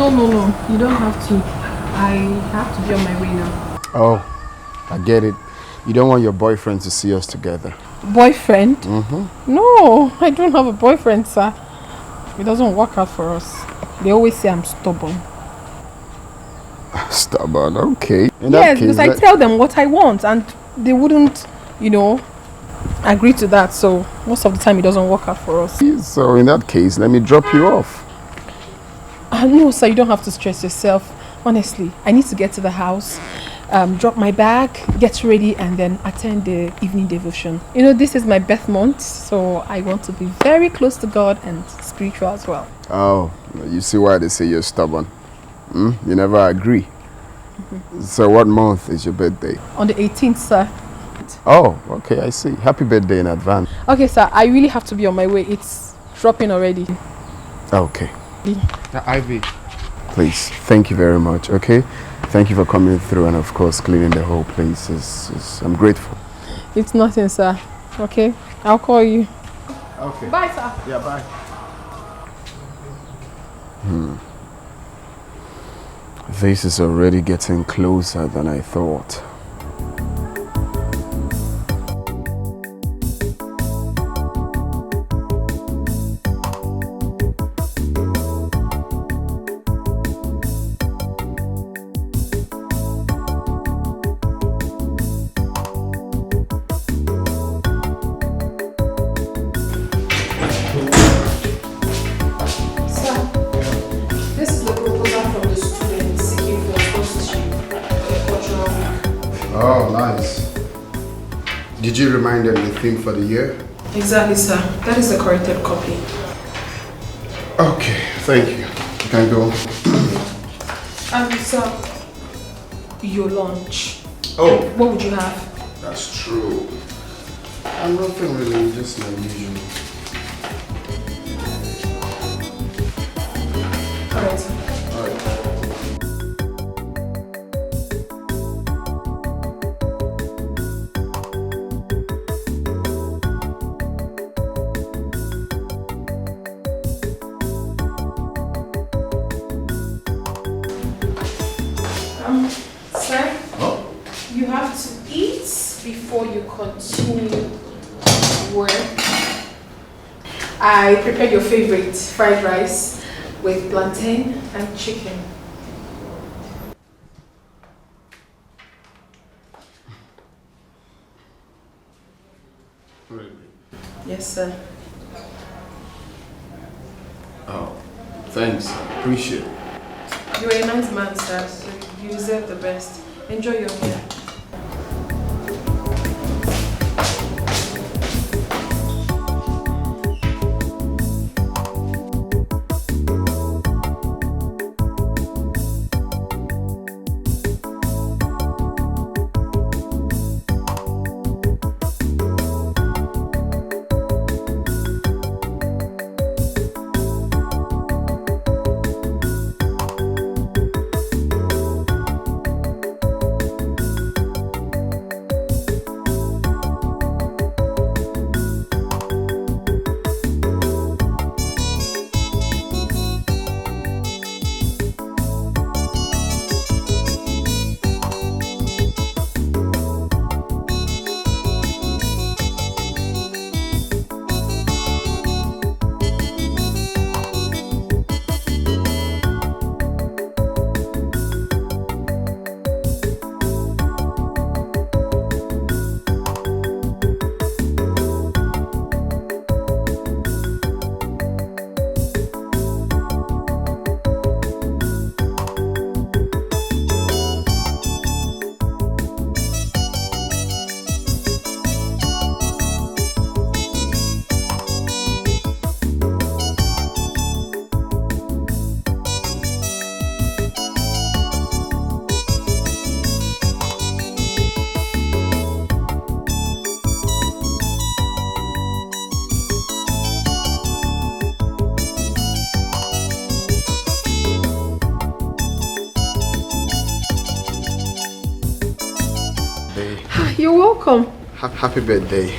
No. You don't have to. I have to be on my way now. Oh, I get it. You don't want your boyfriend to see us together. Boyfriend? Mm-hmm. No, I don't have a boyfriend, sir. It doesn't work out for us. They always say I'm stubborn. Stubborn, okay. Yes, because I tell them what I want and they wouldn't, agree to that. So most of the time it doesn't work out for us. So in that case, let me drop you off. No, sir, you don't have to stress yourself. Honestly, I need to get to the house, drop my bag, get ready, and then attend the evening devotion. This is my birth month, so I want to be very close to God and spiritual as well. Oh, you see why they say you're stubborn. You never agree. So what month is your birthday? On the 18th, sir. Oh, okay, I see. Happy birthday in advance. Okay, sir, I really have to be on my way. It's dropping already. Okay. Ivy. Please, thank you very much, okay? Thank you for coming through and, of course, cleaning the whole place. I'm grateful. It's nothing, sir. Okay? I'll call you. Okay. Bye, sir. Yeah, bye. This is already getting closer than I thought. Oh, nice. Did you remind them the theme for the year? Exactly, sir. That is the corrected copy. Okay, thank you. You can go. Sir, your lunch. Oh. What would you have? That's true. I'm nothing really, just my usual. Alright, sir. Alright. Sir? Oh? You have to eat before you continue work. I prepared your favorite fried rice with plantain and chicken. Really? Yes, sir. Oh, thanks. I appreciate it. You're a nice man, sir, so you deserve the best. Enjoy your meal. You're welcome. Happy birthday.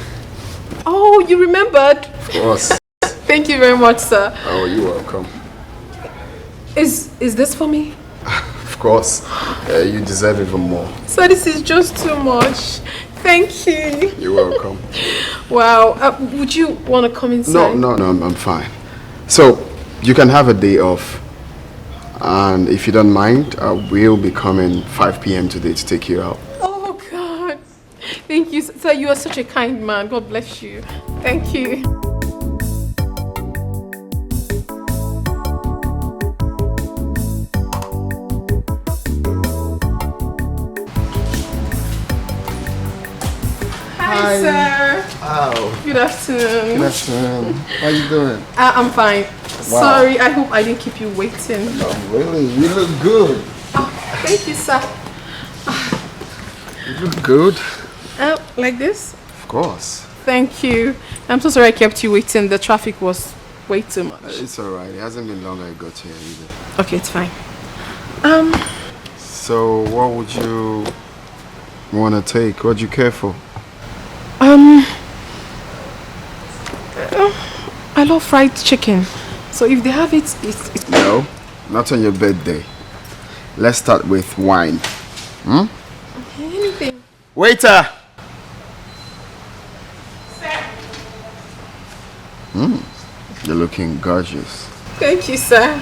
Oh, you remembered? Of course. Thank you very much, sir. Oh, you're welcome. Is this for me? Of course. You deserve even more. So this is just too much. Thank you. You're welcome. Wow. Would you want to come inside? No, I'm fine. So, you can have a day off. And if you don't mind, we'll be coming 5 p.m. today to take you out. Oh, God. Thank you. Sir, you are such a kind man. God bless you. Thank you. Hi, sir. Wow. Good afternoon. Good afternoon. How are you doing? I'm fine. Wow. Sorry, I hope I didn't keep you waiting. Oh, really? You look good. Oh, thank you, sir. You look good. Like this? Of course. Thank you. I'm so sorry I kept you waiting. The traffic was way too much. It's alright. It hasn't been long I got here either. Okay, it's fine. So, what would you want to take? What do you care for? I love fried chicken. So if they have it, it's... No, not on your birthday. Let's start with wine. Hmm? Okay, anything. Waiter! Sir. You're looking gorgeous. Thank you, sir.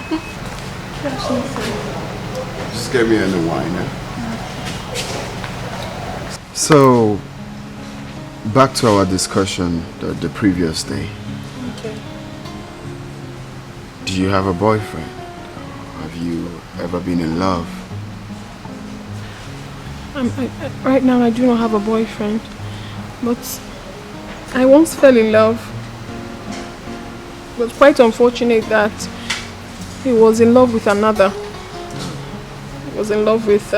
Just get me any wine, eh? So, back to our discussion the previous day. Okay. Do you have a boyfriend? Have you ever been in love? Right now, I do not have a boyfriend. But I once fell in love. It was quite unfortunate that he was in love with another. He was in love with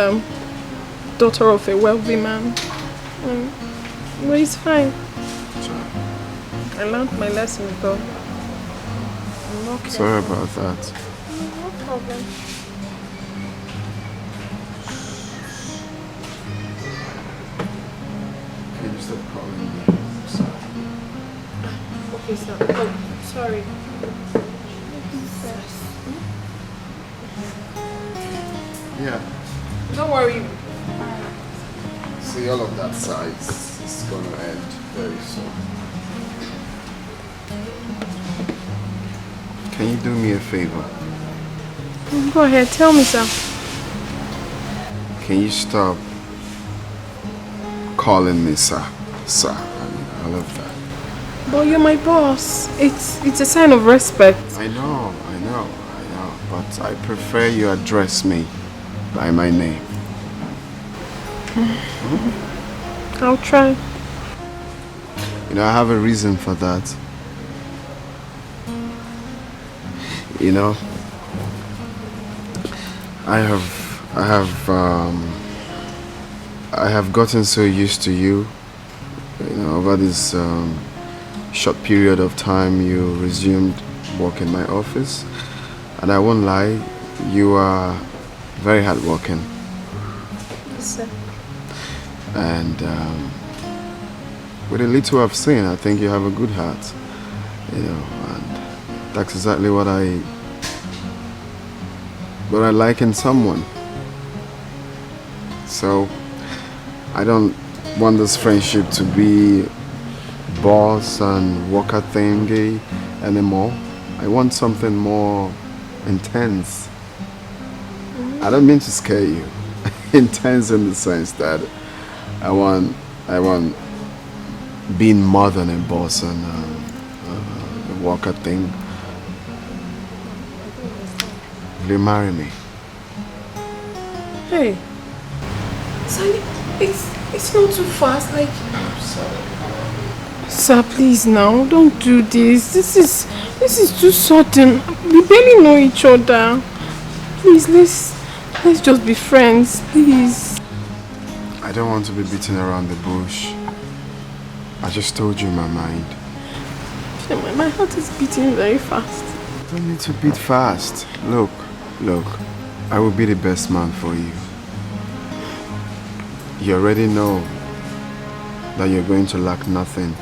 daughter of a wealthy man. But it's fine. I learned my lesson though. I'm okay. Sorry about that. No problem. Can you stop calling me? Sorry. Okay, sir. Oh, sorry. Yeah. Don't worry. See, all of that size is going to end very soon. Can you do me a favor? Go ahead, tell me, sir. Can you stop calling me sir? Sir, I love that. But you're my boss. It's a sign of respect. I know. But I prefer you address me by my name. I'll try. You know, I have a reason for that. You know, I have gotten so used to you. You know, over this short period of time you resumed work in my office, and I won't lie, you are very hardworking. Yes, sir. And with the little I've seen, I think you have a good heart. You know, and that's exactly what I like in someone. So I don't want this friendship to be boss and worker thingy anymore. I want something more intense. I don't mean to scare you. Intense in the sense that I want being more than a boss and a worker thing. Will you marry me? Hey, Sally, it's not too fast. Like, I'm sorry. sir, please now, don't do this. This is too sudden. We barely know each other. Please, let's just be friends, please. I don't want to be beating around the bush. I just told you my mind. My heart is beating very fast. You don't need to beat fast. Look, I will be the best man for you. You already know that you're going to lack nothing.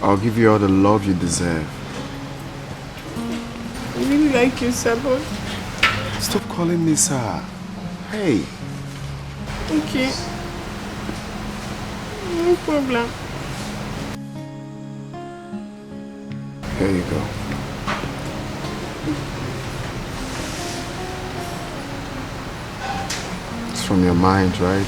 I'll give you all the love you deserve. I really like you, sir, but Stop calling me sir. Hey. Okay. No problem. Here you go. It's from your mind, right?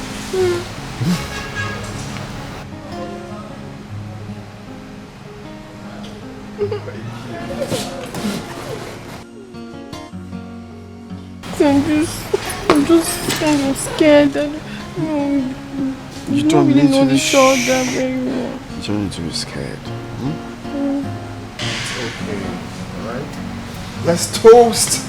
I'm just kind of scared and you don't really know each other very well. You don't need to be scared. It's okay, alright? Let's toast!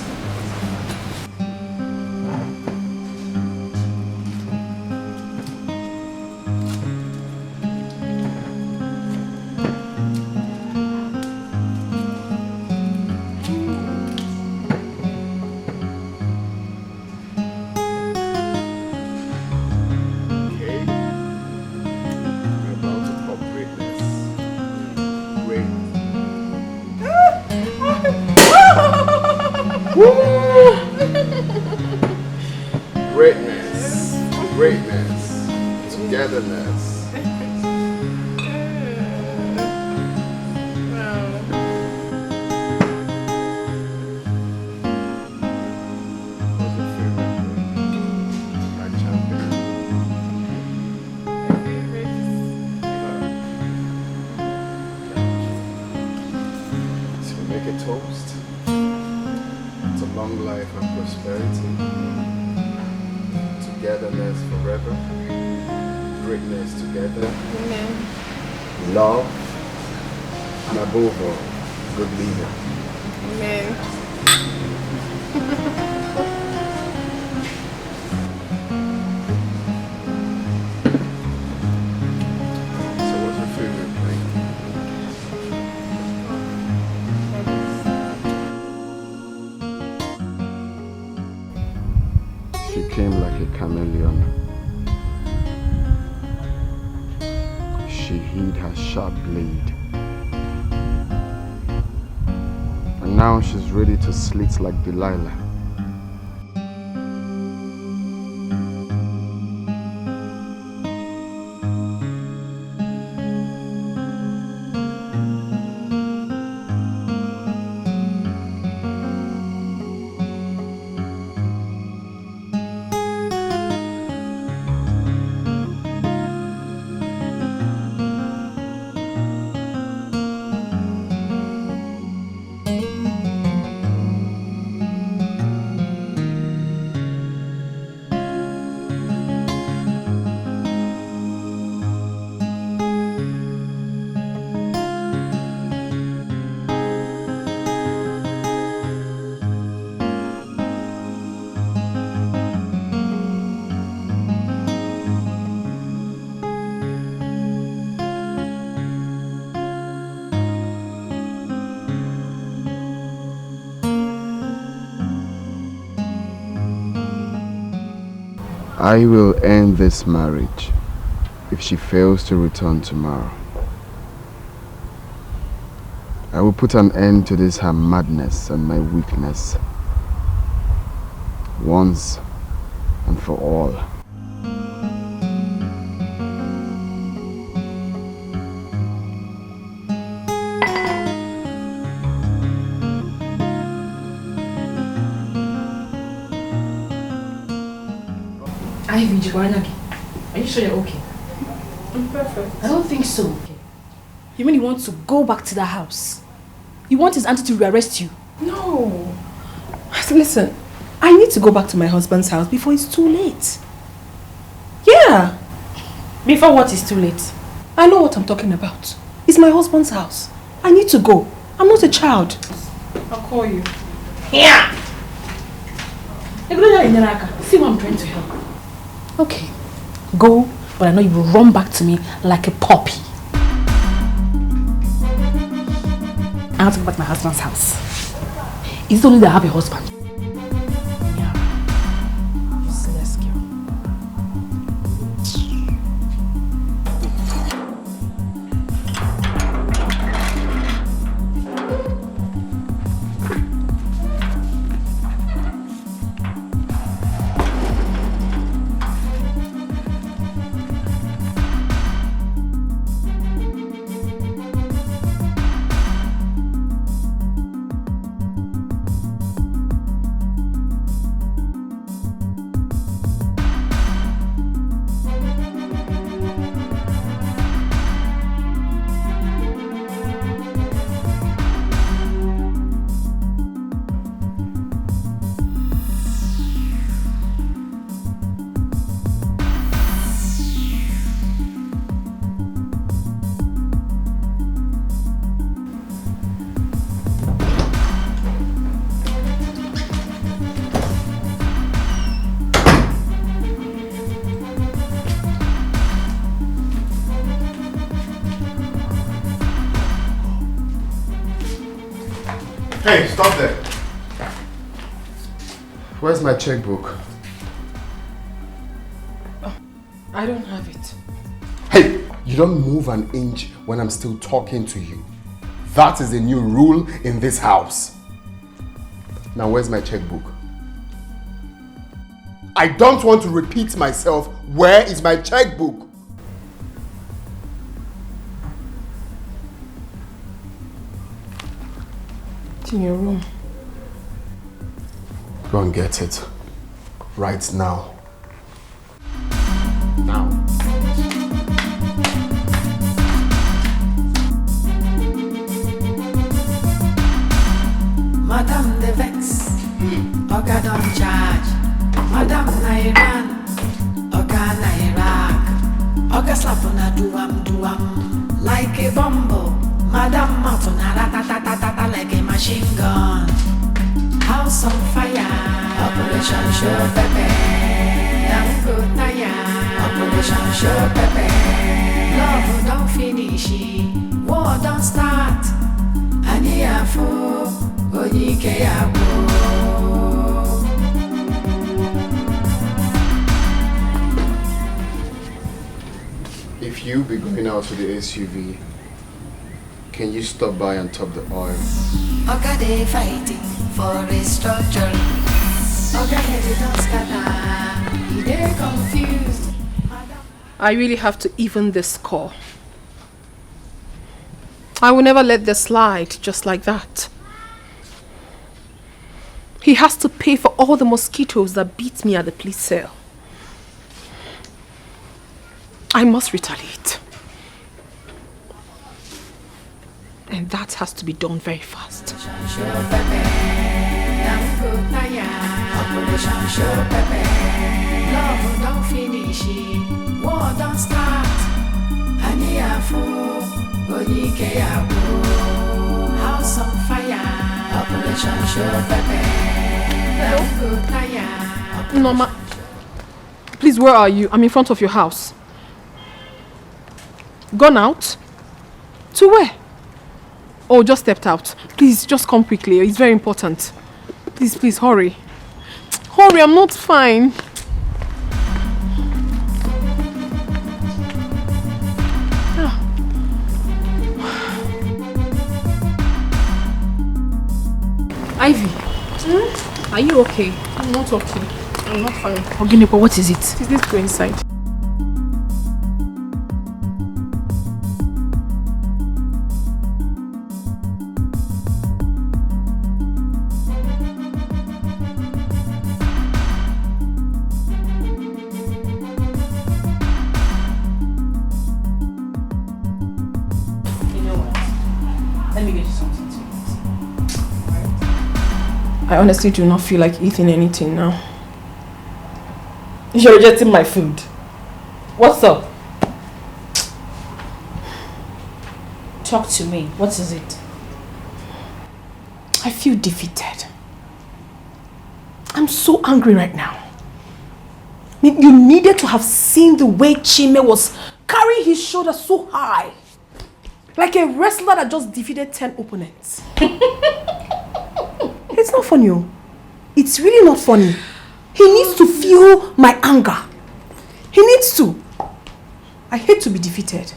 Ready to slit like Delilah. I will end this marriage if she fails to return tomorrow. I will put an end to this her madness and my weakness once and for all. Are you sure you're okay? I'm perfect. I don't think so. Okay. You mean you want to go back to the house? You want his auntie to rearrest you? No. Listen, I need to go back to my husband's house before it's too late. Yeah. Before what is too late? I know what I'm talking about. It's my husband's house. I need to go. I'm not a child. I'll call you. Yeah. See what I'm trying to help. Okay. Go, but I know you will run back to me like a puppy. I have to go back to my husband's house. Is it only that I have a husband? Yeah. Useless girl. Hey, stop there. Where's my checkbook? I don't have it. Hey, you don't move an inch when I'm still talking to you. That is a new rule in this house. Now, where's my checkbook? I don't want to repeat myself. Where is my checkbook? It's in your room. Go and get it. Right now. Now. Madam the vex, Oga don't charge. Madam Nairan, Oga Nairak. Oga slap on a duam, like a bumble. Madam mouth on a ratatatata like a machine gun. House on fire, Operation Show Pepe. Damn good tire, Operation Show Pepe. Love don't finish, war don't start. Aniafo, Dikeh If you be going out to the SUV, can you stop by and top the oil? Oga they fighting for restructuring. Oga head don't scatter, they confused. I really have to even this score. I will never let this slide just like that. He has to pay for all the mosquitoes that beat me at the police cell. I must retaliate. And that has to be done very fast. Love don't finish, war don't start. Dikeh house on fire, Operation Show Pepe. Norma, please, where are you? I'm in front of your house. Gone out? To where? Oh, just stepped out. Please, just come quickly. It's very important. Please, please, hurry. Hurry, I'm not fine. Ivy, are you okay? I'm not okay. I'm not fine. Oginipo, what is it? Please, let's go inside. I honestly do not feel like eating anything now. You're rejecting my food. What's up? Talk to me. What is it? I feel defeated. I'm so angry right now. You needed to have seen the way Chime was carrying his shoulders so high. Like a wrestler that just defeated 10 opponents. It's not funny. It's really not funny. He needs to feel my anger. He needs to. I hate to be defeated.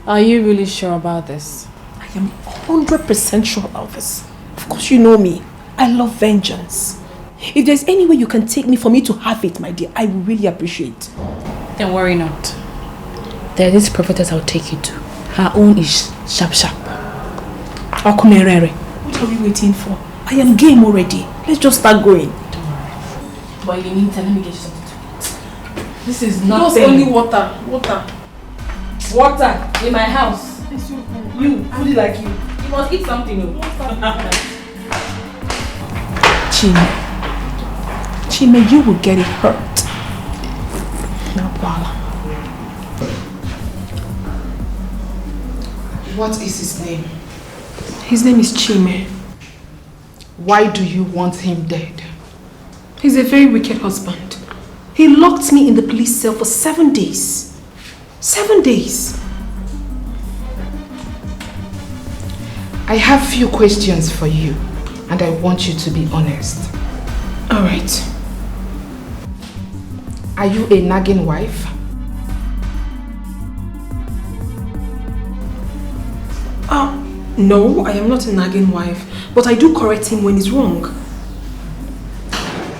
Are you really sure about this? I am 100% sure about this. Of course you know me. I love vengeance. If there's any way you can take me for me to have it, my dear, I will really appreciate. Then worry not. There is this prophetess I'll take you to. Her own is sharp. Akumerere. What are we waiting for? I am game already. Let's just start going. Don't worry. But in the meantime, let me get you something to eat. This is not Just only water. Water in my house. You, foodie like you. You must eat something. Chime, you will get it hurt. Now, Bala. What is his name? His name is Chime. Why do you want him dead? He's a very wicked husband. He locked me in the police cell for 7 days. 7 days. I have few questions for you, and I want you to be honest. Alright. Are you a nagging wife? No, I am not a nagging wife, but I do correct him when he's wrong.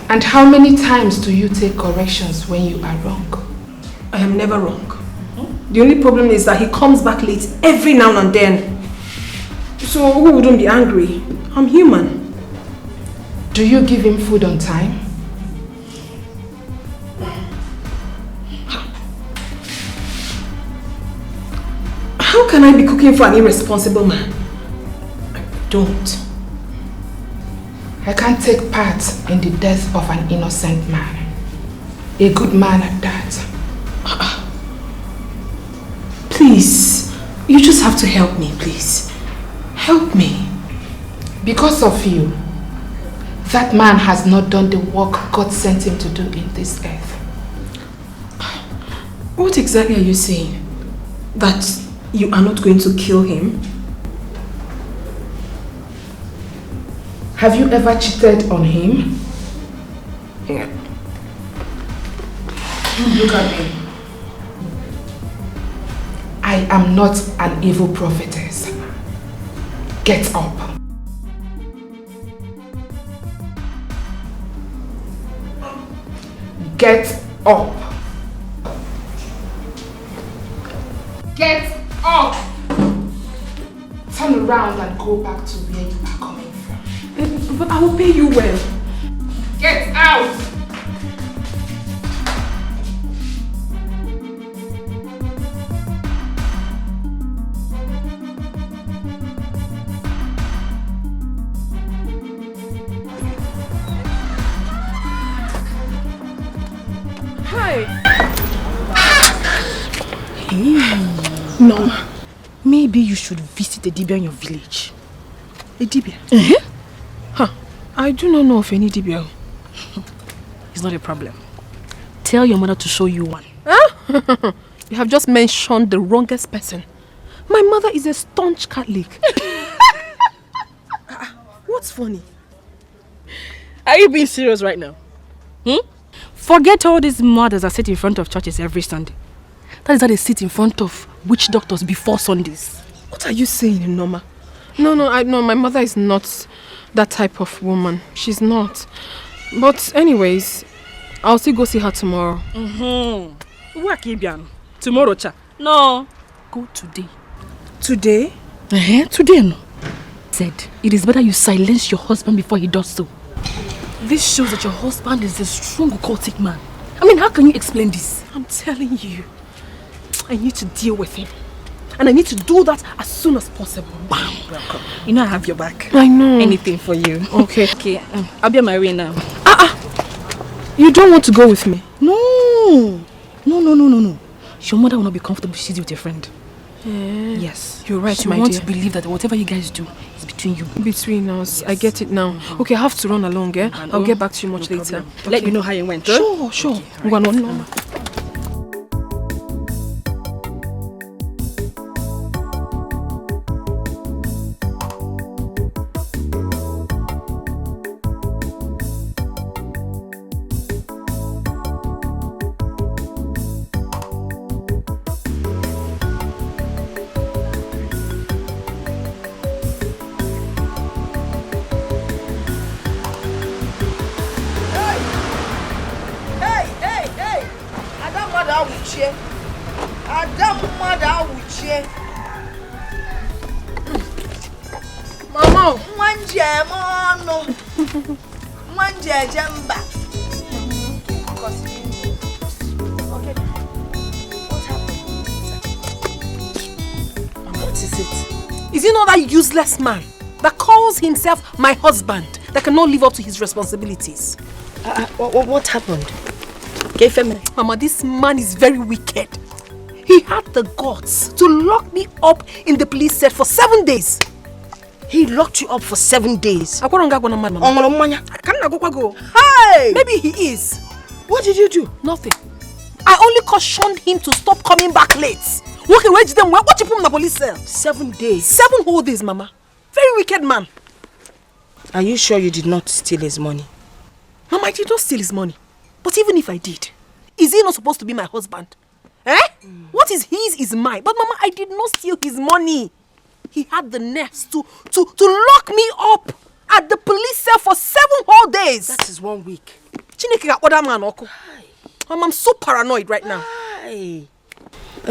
And how many times do you take corrections when you are wrong? I am never wrong. The only problem is that he comes back late every now and then. So who wouldn't be angry? I'm human. Do you give him food on time? How can I be cooking for an irresponsible man? I don't. I can't take part in the death of an innocent man. A good man at that. Please, you just have to help me, please. Help me. Because of you, that man has not done the work God sent him to do in this earth. What exactly are you saying? That you are not going to kill him? Have you ever cheated on him? Yeah. Look at me. I am not an evil prophetess. Get up. Get up. Get up. Turn around and go back to where you are coming from. But I will pay you well. Get out. No. Maybe you should visit a Dibia in your village. A Dibia? Huh. I do not know of any Dibia. It's not a problem. Tell your mother to show you one. Huh? You have just mentioned the wrongest person. My mother is a staunch Catholic. What's funny? Are you being serious right now? Forget all these mothers that sit in front of churches every Sunday. That is how they sit in front of witch doctors before Sundays. What are you saying, Norma? No, my mother is not that type of woman. She's not. But anyways, I'll still go see her tomorrow. Tomorrow, cha? No. Go today. Today? Today, no. Said, it is better you silence your husband before he does so. This shows that your husband is a strong occultic man. I mean, how can you explain this? I'm telling you. I need to deal with him. And I need to do that as soon as possible. Bam! Welcome. You know I have your back. I know. Anything for you. Okay. Okay, I'll be on my way now. You don't want to go with me? No. Your mother will not be comfortable if she's with your friend. Yes. You're right, she my wants dear. to believe that whatever you guys do is between you. Between us. Yes. I get it now. Okay, I have to run along, eh? I'll get back to you much later. Okay. Let me know how it went. Sure. Okay, right. Mama! What is it? Is he not that useless man that calls himself my husband that cannot live up to his responsibilities? What happened? Mama, this man is very wicked. He had the guts to lock me up in the police cell for 7 days. He locked you up for 7 days. Hey! Maybe he is. What did you do? Nothing. I only cautioned him to stop coming back late. What you put in the police cell? 7 days. 7 whole days, Mama. Very wicked man. Are you sure you did not steal his money? Mama, I did not steal his money. But even if I did, is he not supposed to be my husband? Eh? What is his is mine. But Mama, I did not steal his money. He had the nerves to lock me up at the police cell for 7 whole days. That is 1 week. Chineke got other man, Oko. I'm so paranoid right now. Hi.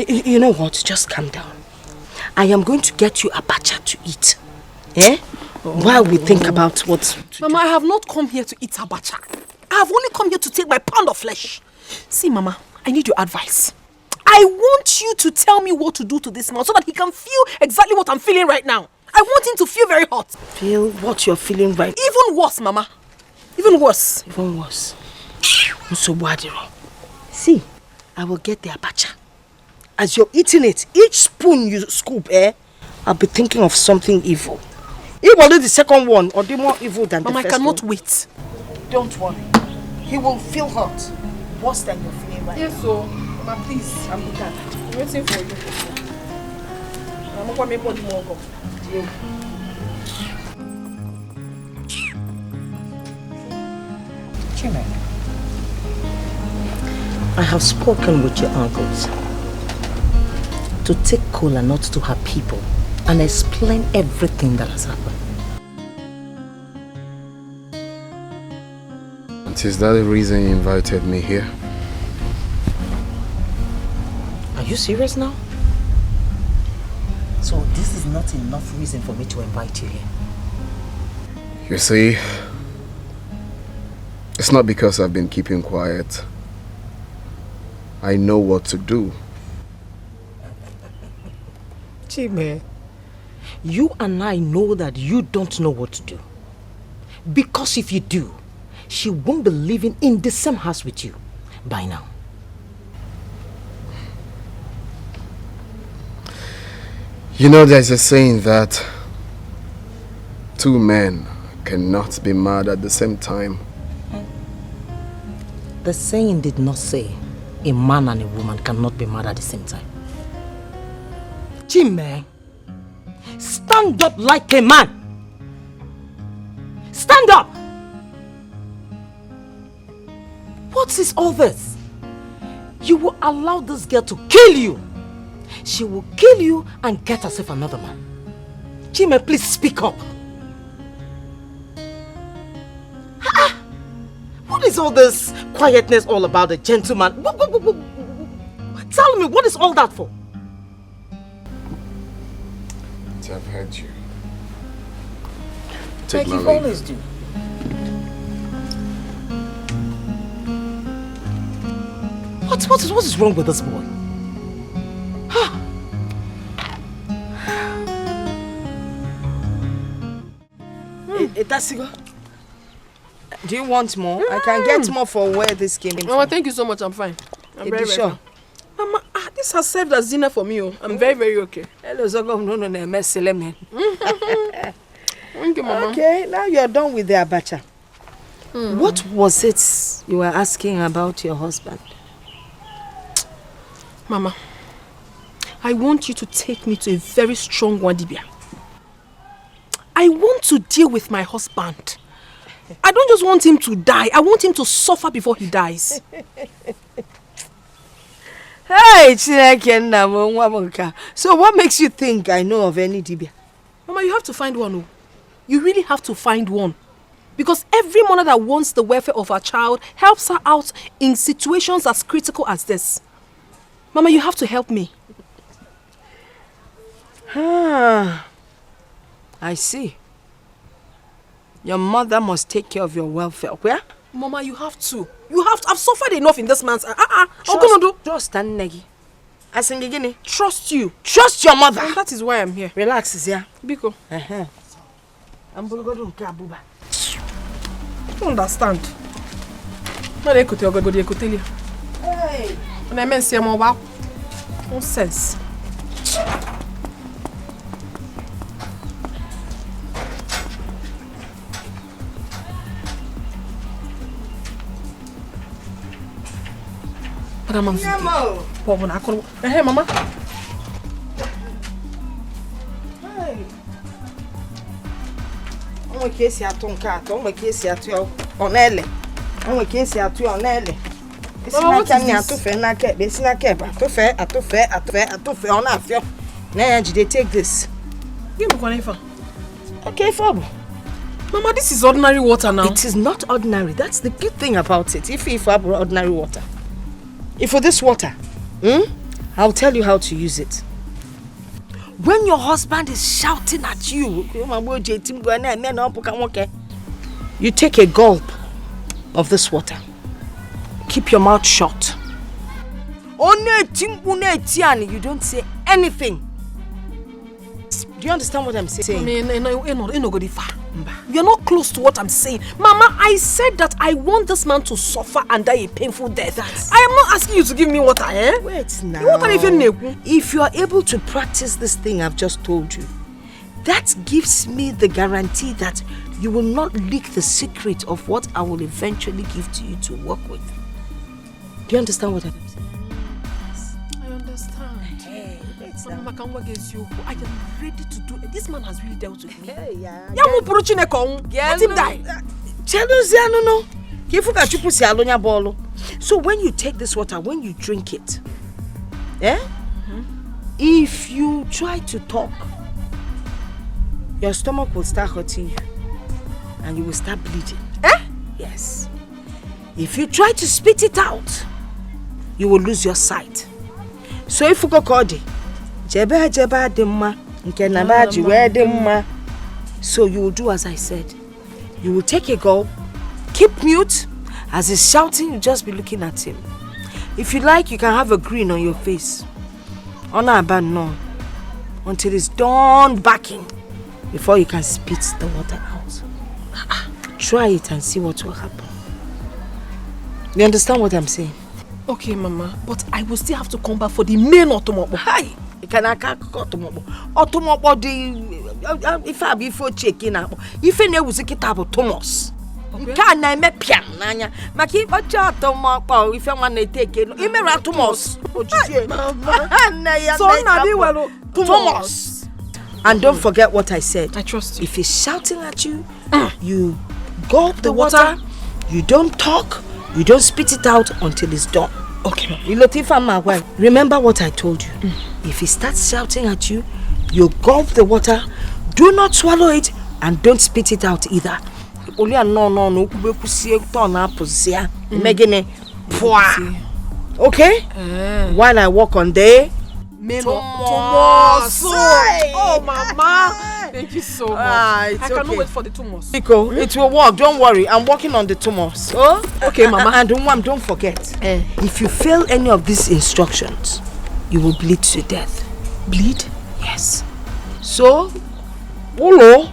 You know what? Just calm down. I am going to get you abacha to eat. Eh? While we think about what to Mama, I have not come here to eat abacha. I have only come here to take my pound of flesh. See, Mama, I need your advice. I want you to tell me what to do to this man so that he can feel exactly what I'm feeling right now. I want him to feel very hot. Feel what you're feeling right. Even worse, Mama. Even worse. Even worse. So see, I will get the abacha. As you're eating it, each spoon you scoop, I'll be thinking of something evil. It will be the second one or the more evil than Mama, the first one. I cannot wait. Don't worry. He will feel hot. Worse than you're feeling right now. Yes, so, Mama, please. I'm waiting for you. I'm going to make more go. Chime, I have spoken with your uncles to take Kola not to her people and explain everything that has happened. And is that the reason you invited me here? Are you serious now? So this is not enough reason for me to invite you here. You see, it's not because I've been keeping quiet. I know what to do. Chime, you and I know that you don't know what to do. Because if you do, she won't be living in the same house with you by now. You know, there's a saying that 2 men cannot be mad at the same time. The saying did not say a man and a woman cannot be mad at the same time. Chime, stand up like a man. Stand up! What is all this? You will allow this girl to kill you. She will kill you and get herself another man. Chime, please speak up. What is all this quietness all about, a gentleman? Tell me, what is all that for? I've heard you. Like you always do. What is wrong with this boy? Do you want more? I can get more for where this came in. Mama, thank you so much. I'm fine. I'm very sure. Mama, this has served as dinner for me. I'm very, very okay. Hello, Zogom. No, mess, man. Thank you, Mama. Okay, now you're done with the abacha. What was it you were asking about your husband? Mama, I want you to take me to a very strong wadibia. I want to deal with my husband. I don't just want him to die. I want him to suffer before he dies. Hey, so what makes you think I know of any dibia? Mama, you have to find one. Oh. You really have to find one. Because every mother that wants the welfare of her child helps her out in situations as critical as this. Mama, you have to help me. I see. Your mother must take care of your welfare. Where? Mama, you have to. You have to. I've suffered enough in this man's... Trust and Negi. Trust you. Trust your mother. And that is why I'm here. Relax, Zia. Biko. I don't understand. Hey. When I mention more about nonsense. Hey, Mama. Hey. onwe ka esi atụ nke atọ, onwe ka esi atụ onele. Onwe ka esi atụ onele. Esi na atụfe na ka ebe, esi na ka ebe, atụfe ọ na-afịọ. Na ya jide take this. Give me one ifa. Okay, Fob. Mama, this is ordinary water now. It is not ordinary. That's the good thing about it. If ordinary water. If for this water, I'll tell you how to use it. When your husband is shouting at you, you take a gulp of this water. Keep your mouth shut. You don't say anything. Do you understand what I'm saying? You're not close to what I'm saying. Mama, I said that I want this man to suffer and die a painful death. I am not asking you to give me water, eh? Wait now. Water if you are able to practice this thing I've just told you, that gives me the guarantee that you will not leak the secret of what I will eventually give to you to work with. Do you understand what I'm saying? I understand. Hey, Mama, I am ready to do it. This man has really dealt with me. Hey, Let him die. So when you take this water, when you drink it, if you try to talk, your stomach will start hurting you and you will start bleeding. Yes. If you try to spit it out, you will lose your sight. So if you go kodi, so you will do as I said. You will take a gulp, keep mute. As he's shouting, you just be looking at him. If you like, you can have a grin on your face. No. Until he's done backing before you can spit the water out. Try it and see what will happen. You understand what I'm saying? Okay, Mama, but I will still have to come back for the main automobile. Hi! You can automobile. If I be for checking out, if you know, Thomas. Can I make pian? Maki, but automobile, if you want to take it, you may write Thomas. Thomas. And don't forget what I said. I trust you. If he's shouting at you, you gulp the water, you don't talk, you don't spit it out until it's done. Okay. Remember what I told you. If he starts shouting at you, you gulp the water, do not swallow it, and don't spit it out either. Okay? While I walk on the Thomas. Oh, Mama. Thank you so much. I cannot wait for the Thomas. Etiko, it will work. Don't worry. I'm working on the Thomas. Oh? Okay, Mama. And don't forget. If you fail any of these instructions, you will bleed to death. Bleed? Yes. So, Olo.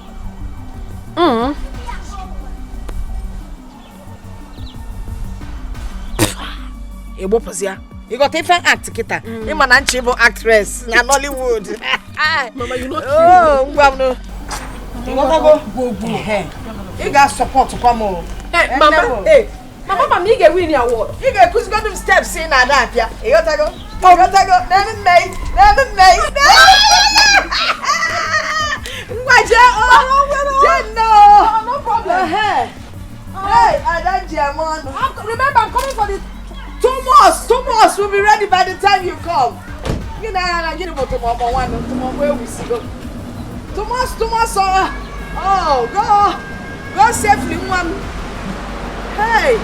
You got different act, Kita. I'm an unchievable actress in Nollywood. Mama, you're not You gotta go. You got support to come on. Hey, Mama. Hey, Mama, you get winning award. You get who's got them steps in that. You gotta go. Never made. No problem. Hey, I don't jam on. Remember, I'm coming for the Thomas will be ready by the time you come. You know, I'm getting about tomorrow. Where we see go. Thomas. Oh, go safely, one. Hey.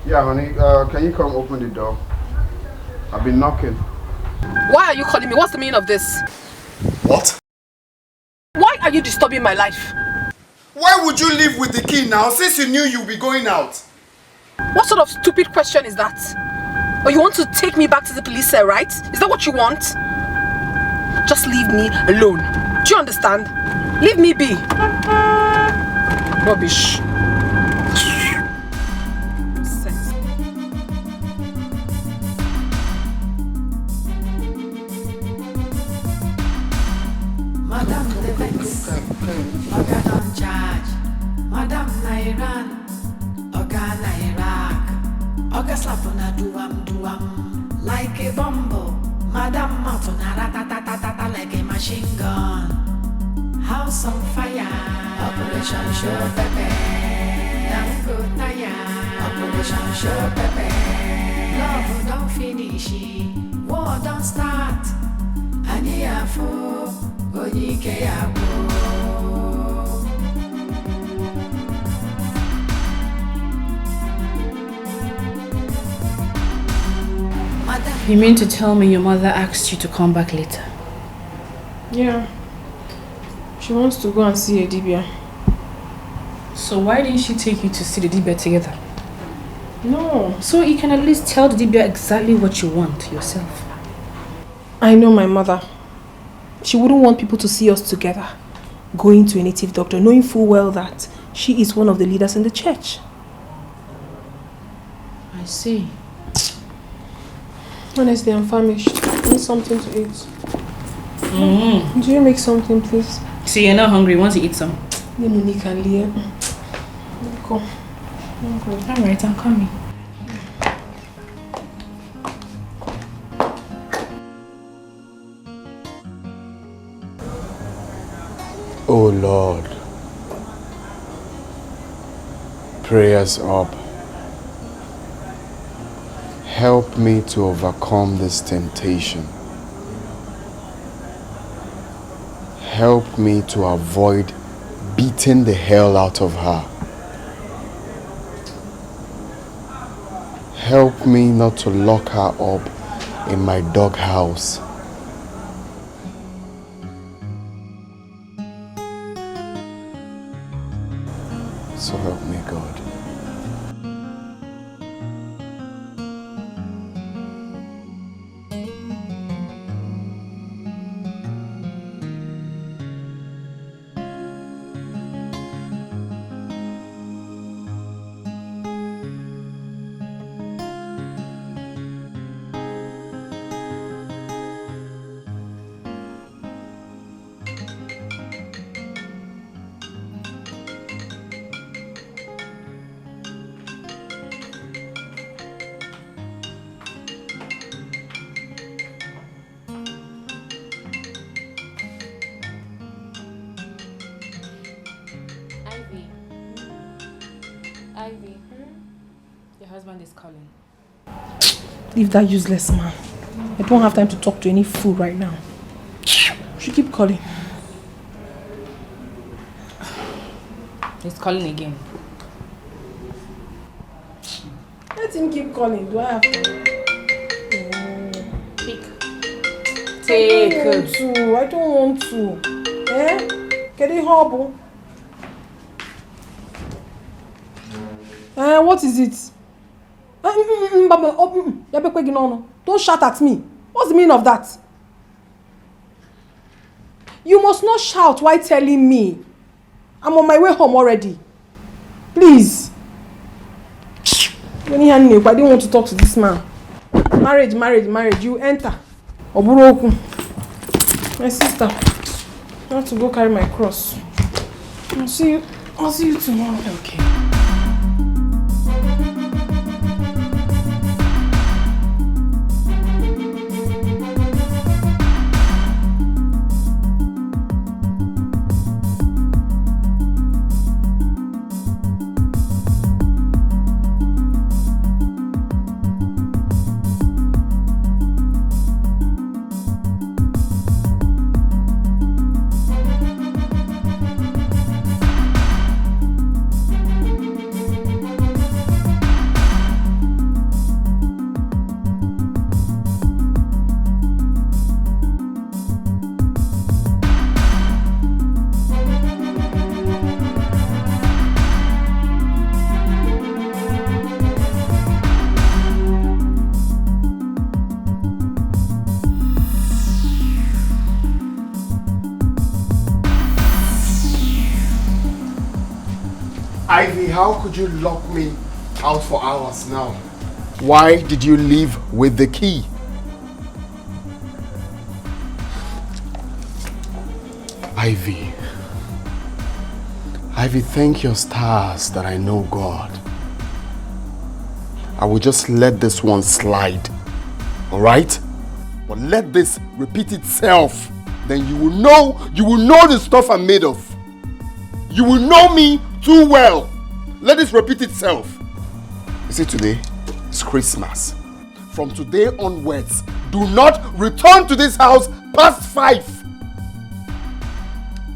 Yeah, honey, can you come open the door? I've been knocking. Why are you calling me? What's the meaning of this? What? Why are you disturbing my life? Why would you leave with the key now since you knew you'd be going out? What sort of stupid question is that? Or you want to take me back to the police cell, right? Is that what you want? Just leave me alone. Do you understand? Leave me be. Rubbish. Madam the Vex, Oga don't charge. Madam na Iran, Oga na Iraq. Oga slap on a duam like a bumble. Madam mouth on a ratatatata like a machine gun. House on fire, Operation Show Pepe. Damn good Naya, Operation Show Pepe. Love don't finish, war don't start. Aniafo, Onyike Yabo. You mean to tell me your mother asked you to come back later? Yeah. She wants to go and see Odimgbe. So why didn't she take you to see the Dikeh together? No. So you can at least tell the Dikeh exactly what you want yourself. I know my mother. She wouldn't want people to see us together, going to a native doctor, knowing full well that she is one of the leaders in the church. I see. Honestly, I'm famished. I need something to eat. Mm-hmm. Do you make something, please? See, you're not hungry. Want to eat some? Monique and LIAH. Go. Alright, I'm coming. Oh Lord, prayers up. Help me to overcome this temptation. Help me to avoid beating the hell out of her. Help me not to lock her up in my doghouse. So help me, God. Your husband is calling. Leave that useless man. I don't have time to talk to any fool right now. She keep calling. He's calling again. Let him keep calling. Do I have to? Pick. I don't want to. Eh? Get it horrible. What is it? Don't shout at me. What's the meaning of that? You must not shout while telling me. I'm on my way home already. Please. I didn't want to talk to this man. Marriage. You enter. Oburoku. My sister. I have to go carry my cross. I'll see you tomorrow. Okay. Ivy, how could you lock me out for hours now? Why did you leave with the key? Ivy. Ivy, thank your stars that I know God. I will just let this one slide. Alright? But let this repeat itself. Then you will know the stuff I'm made of. You will know me too well. Let this repeat itself. You see, today is Christmas. From today onwards, do not return to this house past 5.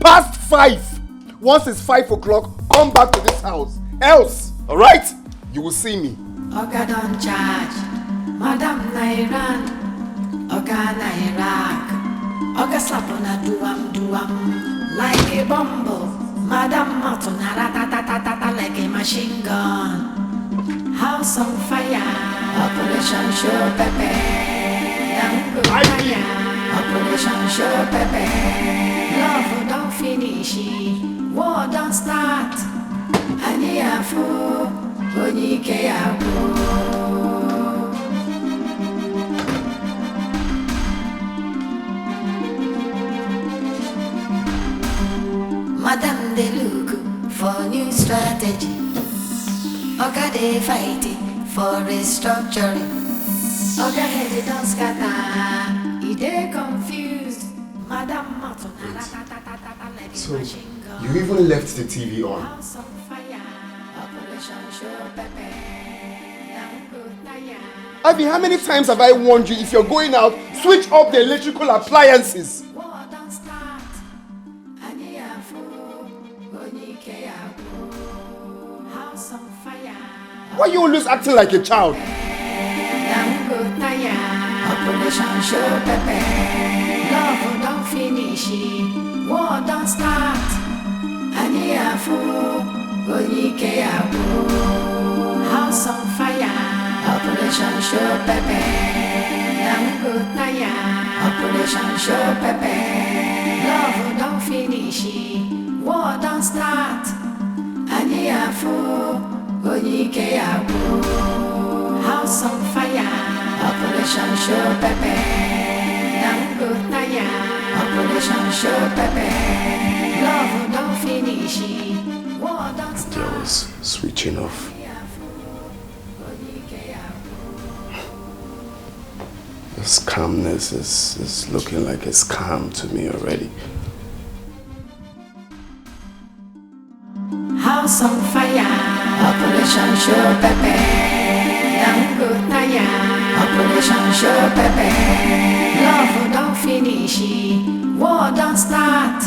Past 5. Once it's 5 o'clock, come back to this house. Else, alright? You will see me. Oga don't charge, Madam Nairan, Oga Nairak, Oga slap on a duam, like a bumble, Madam Martin, ratatatatata like a machine gun. House on fire, Operation Show Pepe, Operation Show Pepe, love don't finish, war don't start, Aniafu. Madam they look for new strategy. Oga they fighting for restructuring. Oga head don't scatter. He they confused. Madam Martin. So you even left the TV on. Ivy, how many times have I warned you, if you're going out, switch off the electrical appliances? Why are you always acting like a child? Operation Show Pepe, love don't finish, war don't start. House on fire. Operation Show Pepe, Operation Show Pepe, love don't finish, war don't start. House on fire. Operation Show Pepe, Operation Show Pepe, love don't finish, war don't start. I was switching off. This calmness is looking like a scam to me already. House on fire, Operation Show Pepe, Operation Show Pepe, love don't finish, war don't start.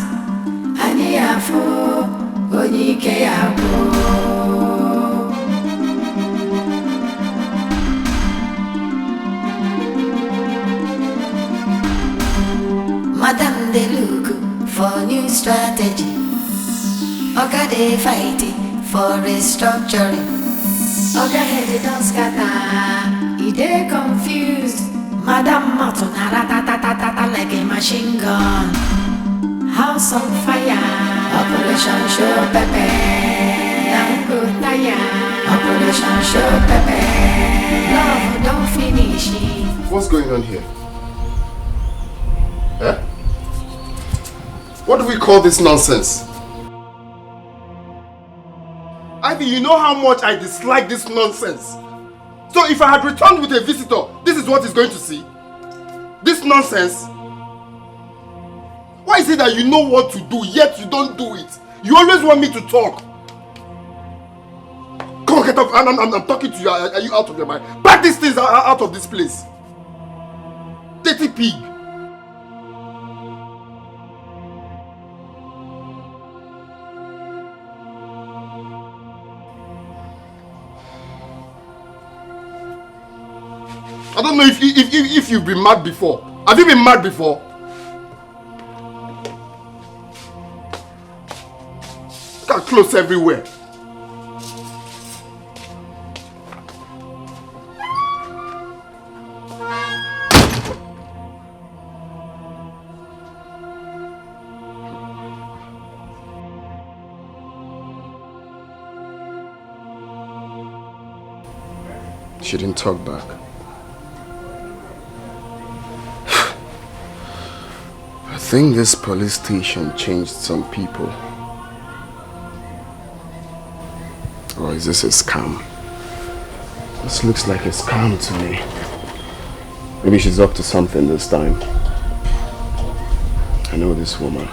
Madam they look for new strategy. Oga they fighting for restructuring. Oga head don't scatter. He they confused. Madam Martin ratatatatata like a machine gun. House on fire. Operation Show Pepe. Operation Show Pepe. Love don't finish. What's going on here? Eh? What do we call this nonsense? Ivy, you know how much I dislike this nonsense. So if I had returned with a visitor, this is what he's going to see? This nonsense? Why is it that you know what to do, yet you don't do it? You always want me to talk. Come on, get up. I'm talking to you. Are you out of your mind? Pack these things out of this place. Dirty pig. I don't know if you've been mad before. Have you been mad before? Got clothes everywhere. She didn't talk back. I think this police station changed some people. Or is this a scam? This looks like a scam to me. Maybe she's up to something this time. I know this woman.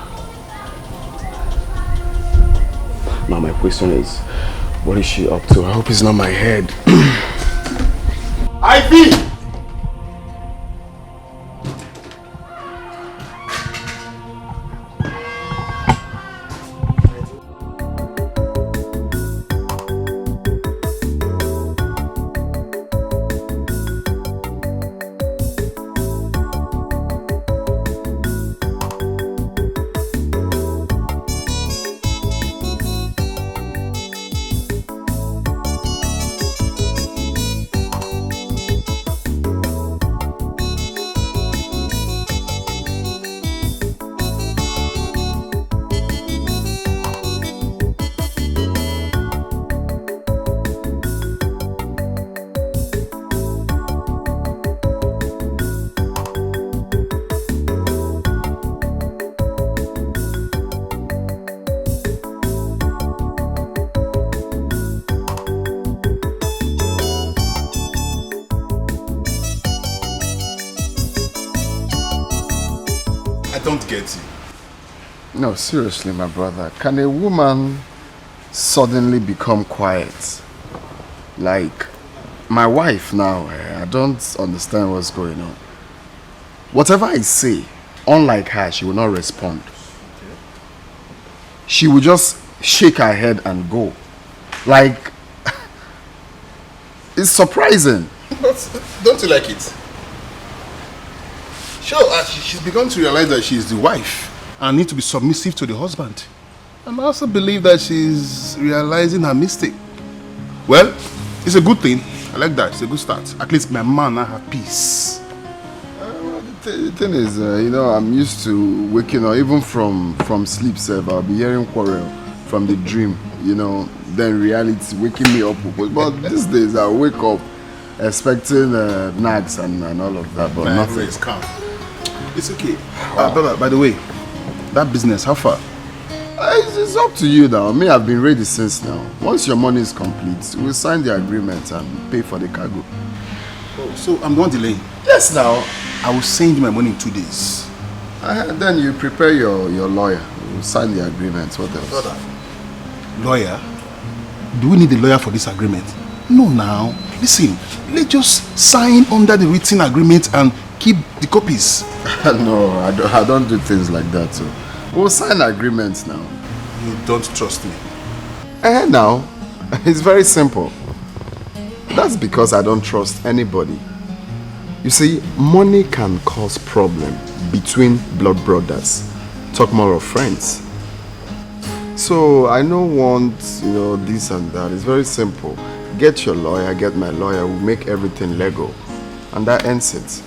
Now my question is, what is she up to? I hope it's not my head. Ivy! No, seriously, my brother. Can a woman suddenly become quiet? Like, my wife now, I don't understand what's going on. Whatever I say, unlike her, she will not respond. She will just shake her head and go. Like, it's surprising. But don't you like it? Sure, she's begun to realize that she's the wife and need to be submissive to the husband. And I also believe that she's realizing her mistake. Well, it's a good thing. I like that. It's a good start. At least my man now have peace. The thing is, you know, I'm used to waking up, even from sleep, sir. I'll be hearing quarrel from the dream, you know, then reality waking me up. But these days, I wake up expecting nags and all of that, but nothing. It's calm. It's okay. Brother, by the way, that business, how far? It's up to you now. Me, I've been ready since now. Once your money is complete, we'll sign the agreement and pay for the cargo. Oh, so I'm the one delaying? Yes, now. I will send you my money in 2 days. Then you prepare your lawyer. We'll sign the agreement. What else? Brother, lawyer? Do we need a lawyer for this agreement? No, now. Listen, let's just sign under the written agreement and keep the copies. No, I don't do things like that. So we'll sign agreements now. You don't trust me? Now, it's very simple. That's because I don't trust anybody. You see, money can cause problem between blood brothers. Talk more of friends. So I don't want, you know, this and that. It's very simple. Get your lawyer, get my lawyer. We'll make everything legal. And that ends it.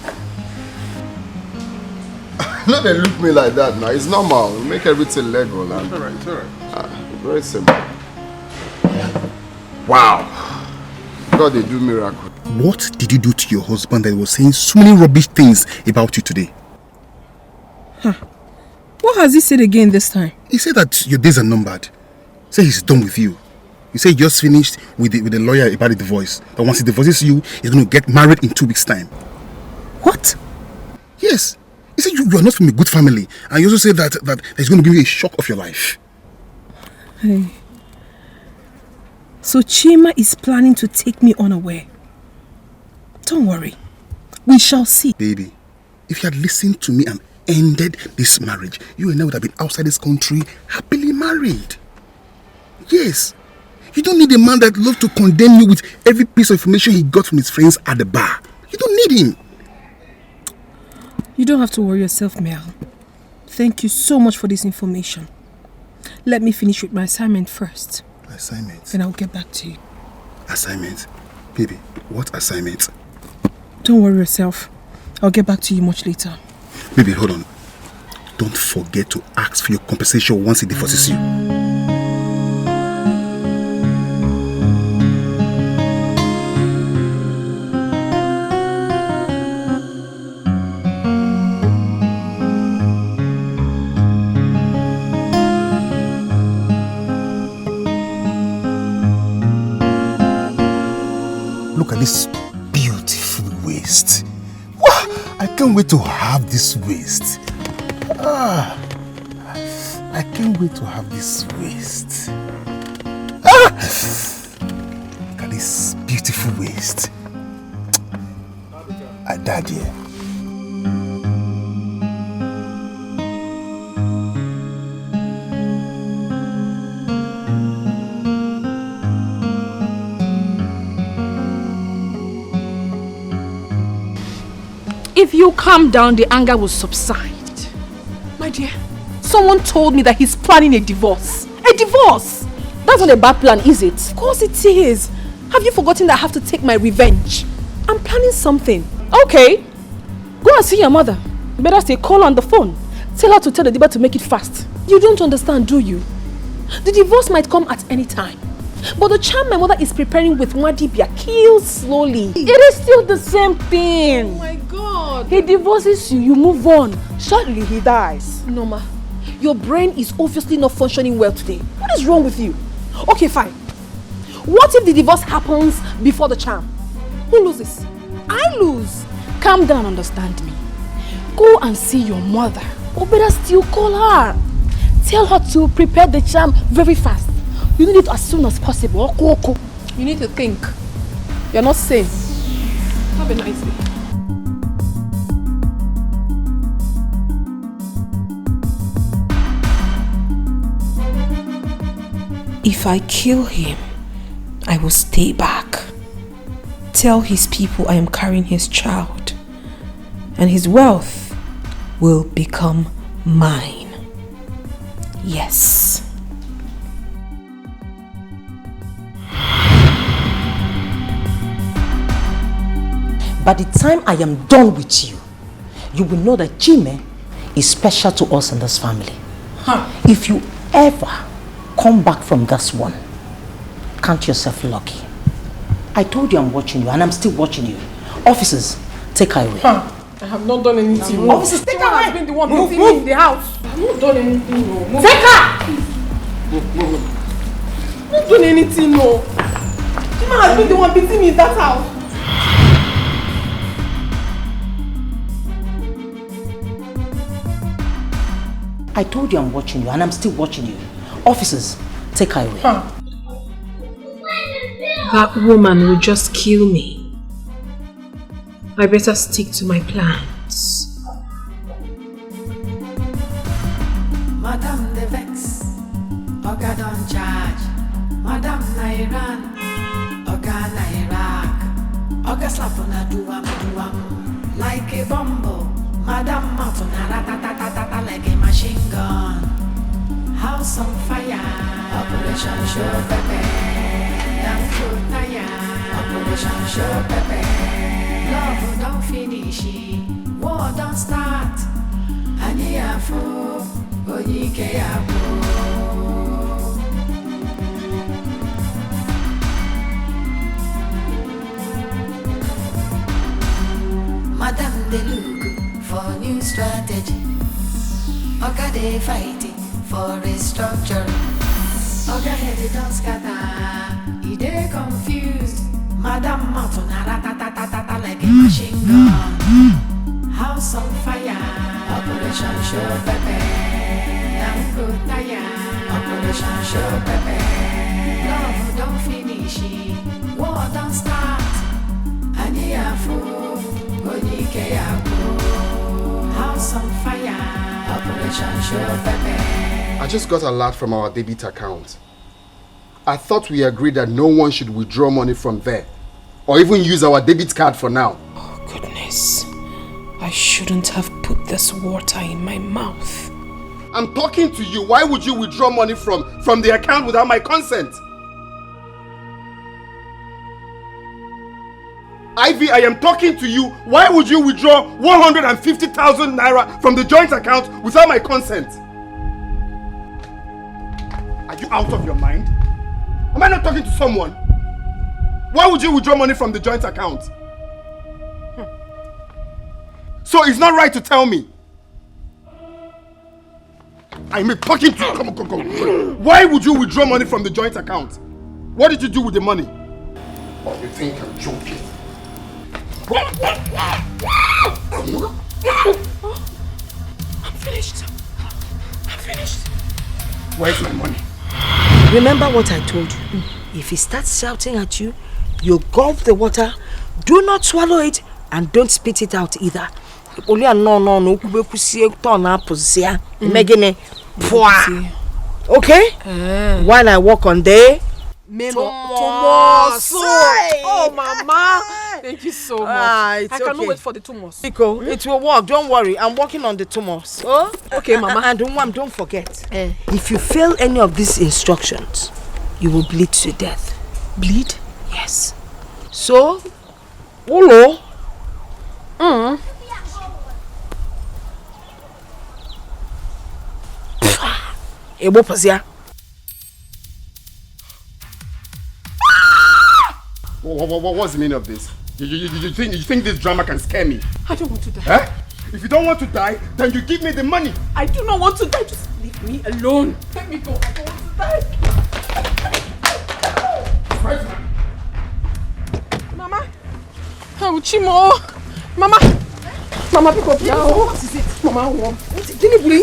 No, they look me like that now. It's normal. We'll make everything legal. And, all right. Very simple. Wow. God, they do miracles. What did you do to your husband that was saying so many rubbish things about you today? What has he said again this time? He said that your days are numbered. He said he's done with you. He said he just finished with the lawyer about the divorce. And once he divorces you, he's going to get married in 2 weeks' time. What? Yes. He said you are not from a good family. And he also said that he's going to give you a shock of your life. Hey. So Chima is planning to take me unaware. Don't worry. We shall see. Baby, if you had listened to me and ended this marriage, you and I would have been outside this country happily married. Yes. You don't need a man that loves to condemn you with every piece of information he got from his friends at the bar. You don't need him. You don't have to worry yourself, Mel. Thank you so much for this information. Let me finish with my assignment first. Assignment? Then I'll get back to you. Assignment? Baby, what assignment? Don't worry yourself. I'll get back to you much later. Baby, hold on. Don't forget to ask for your compensation once he divorces you. at this beautiful waist. Wow, I can't wait to have this waist. I can't wait to have this waist. Look at this beautiful waist. Daddy. If you calm down, the anger will subside. My dear, someone told me that he's planning a divorce. A divorce! That's not a bad plan, is it? Of course it is. Have you forgotten that I have to take my revenge? I'm planning something. Okay. Go and see your mother. Better stay, call on the phone. Tell her to tell the Diba to make it fast. You don't understand, do you? The divorce might come at any time. But the charm my mother is preparing with Nwadibia kills slowly. It is still the same thing. Oh my God. He divorces you, you move on. Shortly he dies. Noma, your brain is obviously not functioning well today. What is wrong with you? Okay, fine. What if the divorce happens before the charm? Who loses? I lose. Calm down, understand me. Go and see your mother. Or better still, call her. Tell her to prepare the charm very fast. You need it as soon as possible. You need to think. You're not sane. Have a nice day. If I kill him, I will stay back. Tell his people I am carrying his child, and his wealth will become mine. Yes. By the time I am done with you, you will know that Jime is special to us in this family. If you ever come back from this one, count yourself lucky. I told you I'm watching you, and I'm still watching you. Officers, take her away. I have not done anything wrong. Officers, take her away. Has been the one beating me in the house. I have not done anything wrong. Take her! Move. Not done anything wrong. Jima has been the one beating me in that house. I told you I'm watching you, and I'm still watching you. Officers, take her away. That woman will just kill me. I better stick to my plans. Madam the Vex, Oga don't charge. Madam na Iran, Oga na Iraq. Oga slap on a duam, like a bumble. Madam Matuna ratatatata like a machine gun. House on fire, Operation Show Pepe. Operation Show Pepe. Love don't finish, war don't start. Aniafo, Dikeh Abo. Madam they look for new strategy. Oga they fighting for restructuring. Oga head don't scatter. He dey confused. Madam Matuna ratatatata like a machine gun. House on fire. Operation Show Pepe. Operation Show Pepe. Love don't finish. War don't start. Aniafo, Dikeh Abo. House on fire. Operation Show Pepe. I just got a alert from our debit account. I thought we agreed that no one should withdraw money from there or even use our debit card for now. Oh goodness. I shouldn't have put this water in my mouth. I'm talking to you. Why would you withdraw money from the account without my consent? Ivy, I am talking to you. Why would you withdraw 150,000 naira from the joint account without my consent? Are you out of your mind? Am I not talking to someone? Why would you withdraw money from the joint account? So it's not right to tell me. I'm talking to you. Come on. Why would you withdraw money from the joint account? What did you do with the money? Oh, you think I'm joking? I'm finished. Where's my money? Remember what I told you. If he starts shouting at you, you gulp the water, do not swallow it, and don't spit it out either. Okay? While I walk on there. Tumors. Oh, Mama. Thank you so much. I cannot wait for the tumors. Etiko, it will work. Don't worry. I'm working on the tumors. Oh? Okay, Mama. And don't forget. If you fail any of these instructions, you will bleed to death. Bleed? Yes. So, Olo. What's the meaning of this? You think this drama can scare me? I don't want to die. Huh? If you don't want to die, then you give me the money. I do not want to die. Just leave me alone. Let me go. I don't want to die. Mama. Oh, Chimo. Mama. Mama, pick up now. What is it? Mama,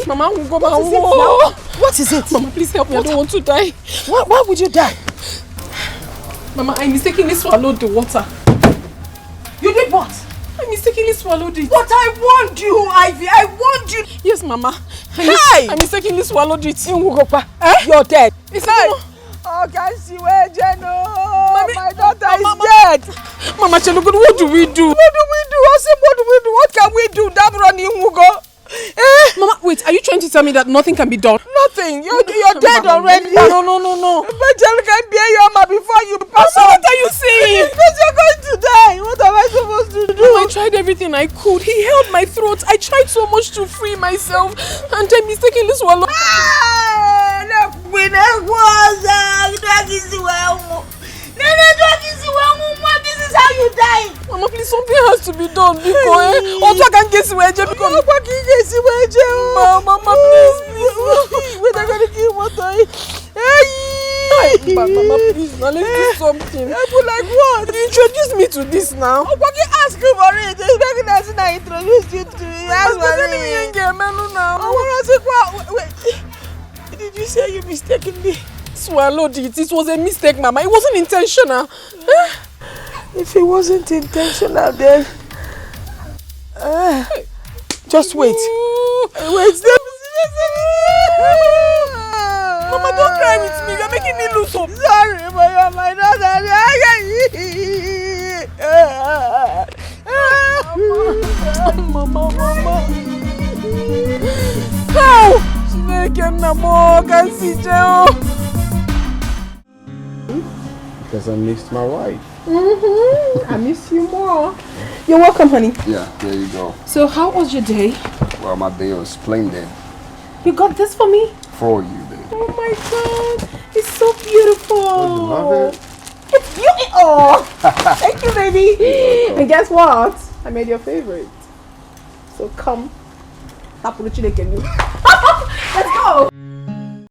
Mama, go back. What is it? Mama, please help me. I don't want to die. Why would you die? Mama, I mistakenly swallowed the water. You did what? I mistakenly swallowed it. But I warned you, Ivy. I warned you. Yes, Mama. Hey! I mistakenly swallowed it. You're dead. It's hey! Oh, can't see where Jeno? My daughter is Mama. dead. Mama Chelugun, what do we do? What do we do? I said, what do we do? What can we do? That running Hugo. Mama, wait, are you trying to tell me that nothing can be done? Nothing. You're dead already. No. But you can bear your mama before you pass on. What are you saying? Because you're going to die. What am I supposed to do? Mama, I tried everything I could. He held my throat. I tried so much to free myself. And I mistakenly swallowed. This is how you die. Mama, please, something has to be done. Because also I can't get away. Mama, please. We're not going to kill what Mama, please, now let's do something. Like what? Introduce me to this now. Ask you for it. I introduced you to it. Wait. Did you say you mistakenly swallowed it? It was a mistake, Mama. It wasn't intentional. If it wasn't intentional, then just wait. Wait. Mama, don't cry with me. You're making me lose hope. Sorry, but you're my daughter. Mama. How? Because I missed my wife. I miss you more. You're welcome, honey. Yeah, there you go. So how was your day? Well, my day was splendid. You got this for me? For you, baby. Oh my God. It's so beautiful. Oh, you love it? It's you. Oh, thank you, baby. And guess what? I made your favorite. So come. Tap Luchy again.